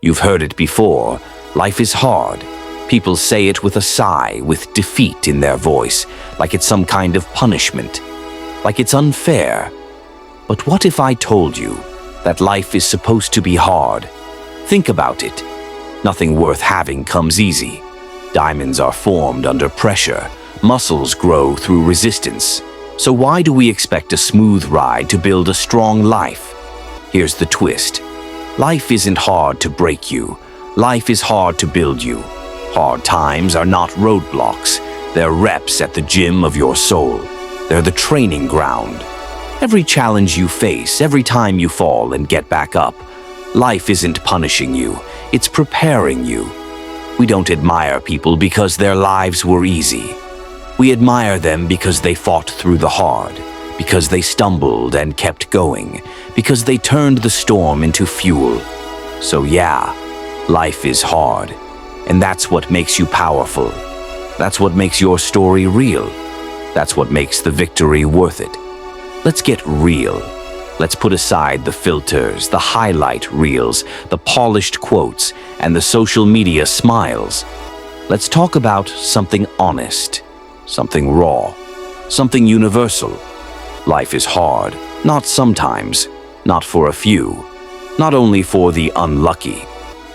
You've heard it before. Life is hard. People say it with a sigh, with defeat in their voice, like it's some kind of punishment, like it's unfair. But what if I told you that life is supposed to be hard? Think about it. Nothing worth having comes easy. Diamonds are formed under pressure. Muscles grow through resistance. So why do we expect a smooth ride to build a strong life? Here's the twist. Life isn't hard to break you. Life is hard to build you. Hard times are not roadblocks. They're reps at the gym of your soul. They're the training ground. Every challenge you face, every time you fall and get back up, life isn't punishing you. It's preparing you. We don't admire people because their lives were easy. We admire them because they fought through the hard, because they stumbled and kept going, because they turned the storm into fuel. So yeah, life is hard, and that's what makes you powerful. That's what makes your story real. That's what makes the victory worth it. Let's get real. Let's put aside the filters, the highlight reels, the polished quotes, and the social media smiles. Let's talk about something honest, something raw, something universal. Life is hard, not sometimes, not for a few, not only for the unlucky.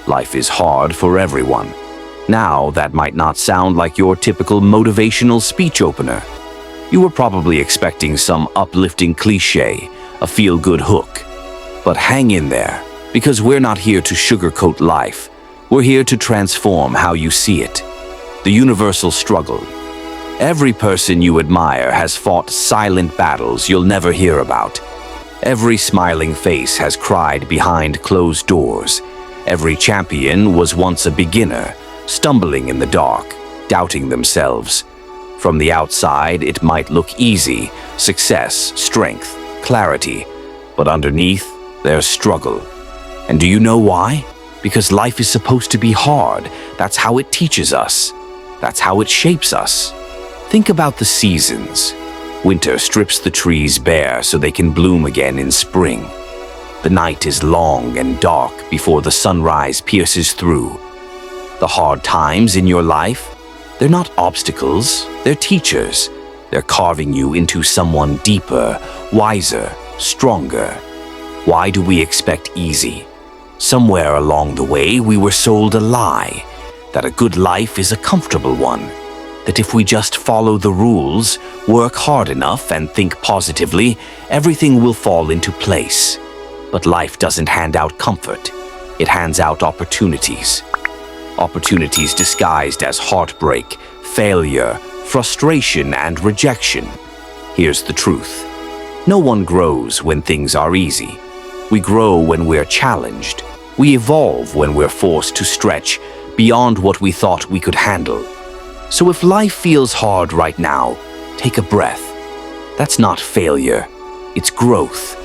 Life is hard for everyone. Now, that might not sound like your typical motivational speech opener. You were probably expecting some uplifting cliche, a feel-good hook. But hang in there, because we're not here to sugarcoat life. We're here to transform how you see it. The universal struggle. Every person you admire has fought silent battles you'll never hear about. Every smiling face has cried behind closed doors. Every champion was once a beginner, stumbling in the dark, doubting themselves. From the outside, it might look easy, success, strength, clarity, but underneath, there's struggle. And do you know why? Because life is supposed to be hard. That's how it teaches us. That's how it shapes us. Think about the seasons. Winter strips the trees bare so they can bloom again in spring. The night is long and dark before the sunrise pierces through. The hard times in your life, they're not obstacles, they're teachers. They're carving you into someone deeper, wiser, stronger. Why do we expect easy? Somewhere along the way, we were sold a lie, that a good life is a comfortable one, that if we just follow the rules, work hard enough, and think positively, everything will fall into place. But life doesn't hand out comfort. It hands out opportunities. Opportunities disguised as heartbreak, failure, frustration, and rejection. Here's the truth. No one grows when things are easy. We grow when we're challenged. We evolve when we're forced to stretch beyond what we thought we could handle. So if life feels hard right now, take a breath. That's not failure. It's growth.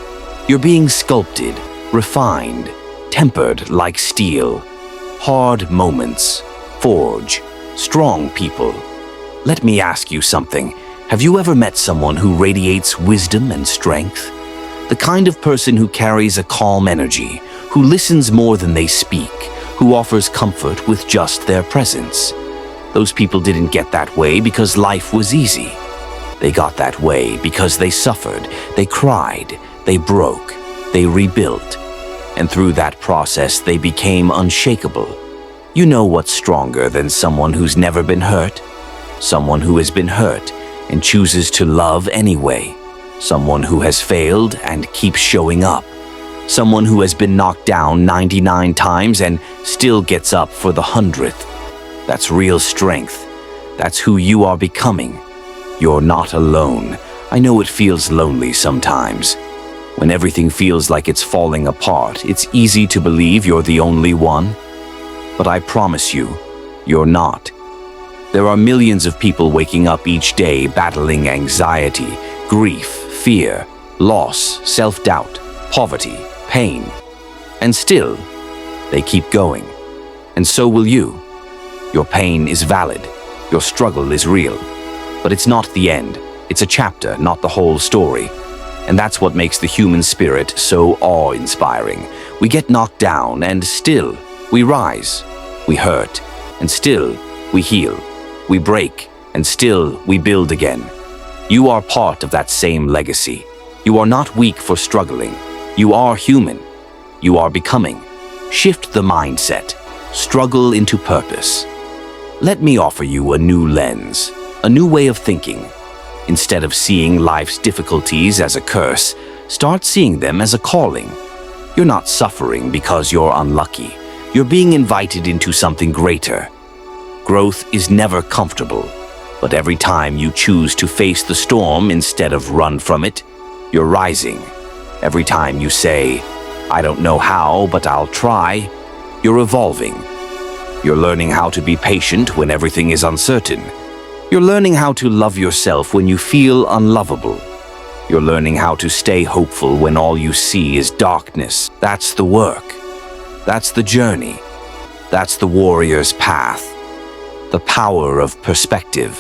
You're being sculpted, refined, tempered like steel. Hard moments forge strong people. Let me ask you something. Have you ever met someone who radiates wisdom and strength? The kind of person who carries a calm energy, who listens more than they speak, who offers comfort with just their presence. Those people didn't get that way because life was easy. They got that way because they suffered, they cried, they broke, they rebuilt. And through that process, they became unshakable. You know what's stronger than someone who's never been hurt? Someone who has been hurt and chooses to love anyway. Someone who has failed and keeps showing up. Someone who has been knocked down 99 times and still gets up for the 100th. That's real strength. That's who you are becoming. You're not alone. I know it feels lonely sometimes. When everything feels like it's falling apart, it's easy to believe you're the only one. But I promise you, you're not. There are millions of people waking up each day battling anxiety, grief, fear, loss, self-doubt, poverty, pain. And still, they keep going. And so will you. Your pain is valid. Your struggle is real. But it's not the end. It's a chapter, not the whole story. And that's what makes the human spirit so awe-inspiring. We get knocked down and still, We rise, we hurt, and still we heal. We break, and still we build again. You are part of that same legacy. You are not weak for struggling. You are human. You are becoming. Shift the mindset. Struggle into purpose. Let me offer you a new lens, a new way of thinking. Instead of seeing life's difficulties as a curse, start seeing them as a calling. You're not suffering because you're unlucky. You're being invited into something greater. Growth is never comfortable, but every time you choose to face the storm instead of run from it, you're rising. Every time you say, "I don't know how, but I'll try," you're evolving. You're learning how to be patient when everything is uncertain. You're learning how to love yourself when you feel unlovable. You're learning how to stay hopeful when all you see is darkness. That's the work. That's the journey. That's the warrior's path. The power of perspective.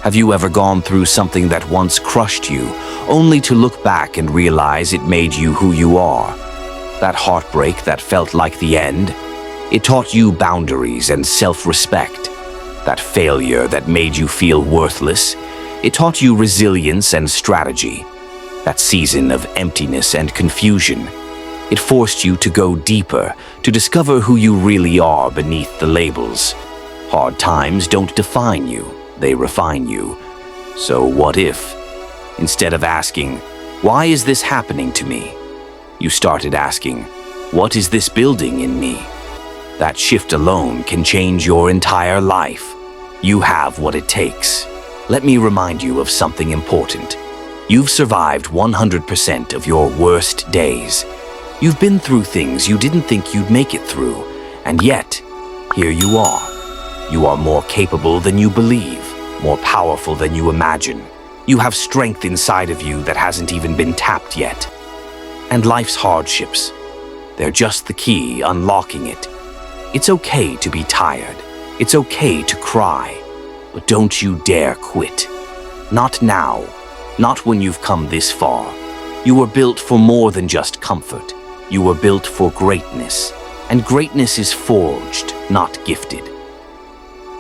Have you ever gone through something that once crushed you, only to look back and realize it made you who you are? That heartbreak that felt like the end, it taught you boundaries and self-respect. That failure that made you feel worthless, it taught you resilience and strategy. That season of emptiness and confusion, it forced you to go deeper, to discover who you really are beneath the labels. Hard times don't define you, they refine you. So what if, instead of asking, "Why is this happening to me?" you started asking, "What is this building in me?" That shift alone can change your entire life. You have what it takes. Let me remind you of something important. You've survived 100% of your worst days. You've been through things you didn't think you'd make it through, and yet, here you are. You are more capable than you believe, more powerful than you imagine. You have strength inside of you that hasn't even been tapped yet. And life's hardships, they're just the key unlocking it. It's okay to be tired. It's okay to cry. But don't you dare quit. Not now. Not when you've come this far. You were built for more than just comfort. You were built for greatness. And greatness is forged, not gifted.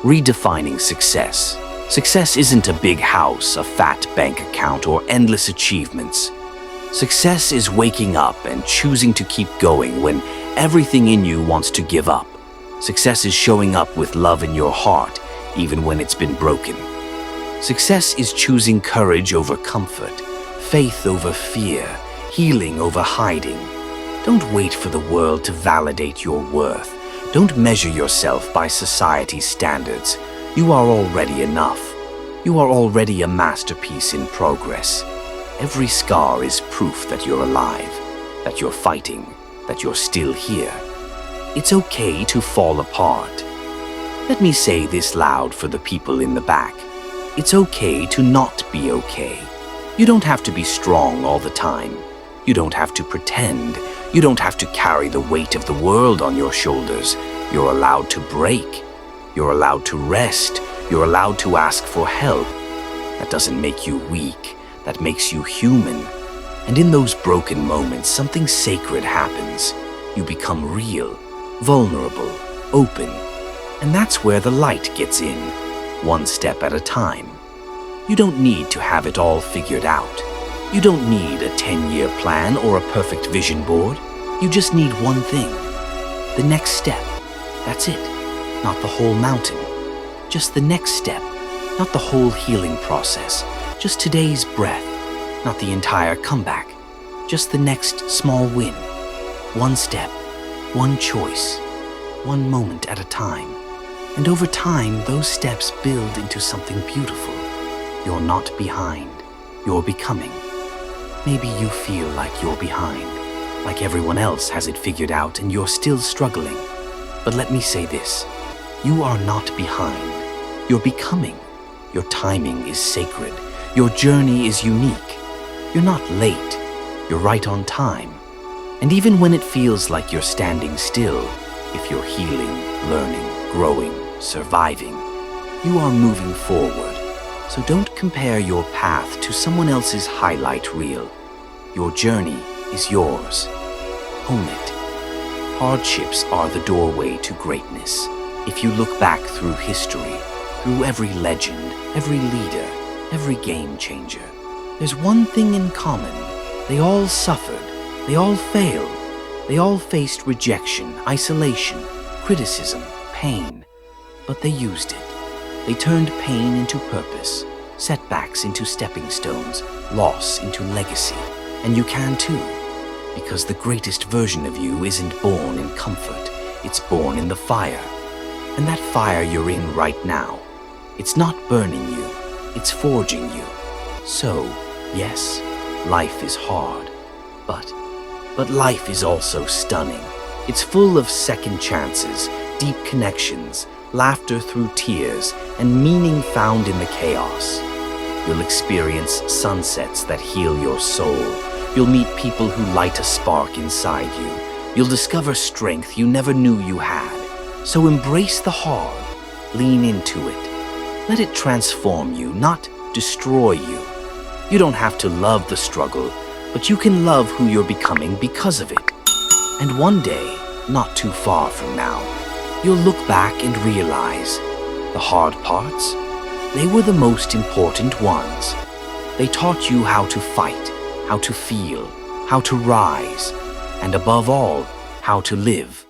Redefining success. Success isn't a big house, a fat bank account, or endless achievements. Success is waking up and choosing to keep going when everything in you wants to give up. Success is showing up with love in your heart, even when it's been broken. Success is choosing courage over comfort, faith over fear, healing over hiding. Don't wait for the world to validate your worth. Don't measure yourself by society's standards. You are already enough. You are already a masterpiece in progress. Every scar is proof that you're alive, that you're fighting, that you're still here. It's okay to fall apart. Let me say this loud for the people in the back. It's okay to not be okay. You don't have to be strong all the time. You don't have to pretend. You don't have to carry the weight of the world on your shoulders. You're allowed to break. You're allowed to rest. You're allowed to ask for help. That doesn't make you weak. That makes you human. And in those broken moments, something sacred happens. You become real, vulnerable, open. And that's where the light gets in, one step at a time. You don't need to have it all figured out. You don't need a 10-year plan or a perfect vision board. You just need one thing. The next step. That's it. Not the whole mountain. Just the next step. Not the whole healing process. Just today's breath. Not the entire comeback. Just the next small win. One step. One choice. One moment at a time. And over time, those steps build into something beautiful. You're not behind. You're becoming. Maybe you feel like you're behind, like everyone else has it figured out and you're still struggling. But let me say this, you are not behind. You're becoming. Your timing is sacred. Your journey is unique. You're not late. You're right on time. And even when it feels like you're standing still, if you're healing, learning, growing, surviving, you are moving forward. So don't compare your path to someone else's highlight reel. Your journey is yours. Own it. Hardships are the doorway to greatness. If you look back through history, through every legend, every leader, every game changer, there's one thing in common. They all suffered. They all failed. They all faced rejection, isolation, criticism, pain. But they used it. They turned pain into purpose, setbacks into stepping stones, loss into legacy. And you can too. Because the greatest version of you isn't born in comfort. It's born in the fire. And that fire you're in right now, it's not burning you. It's forging you. So, yes, life is hard. But life is also stunning. It's full of second chances, deep connections, laughter through tears, and meaning found in the chaos. You'll experience sunsets that heal your soul. You'll meet people who light a spark inside you. You'll discover strength you never knew you had. So embrace the hard. Lean into it. Let it transform you, not destroy you. You don't have to love the struggle, but you can love who you're becoming because of it. And one day, not too far from now, you'll look back and realize the hard parts, they were the most important ones. They taught you how to fight, how to feel, how to rise, and above all, how to live.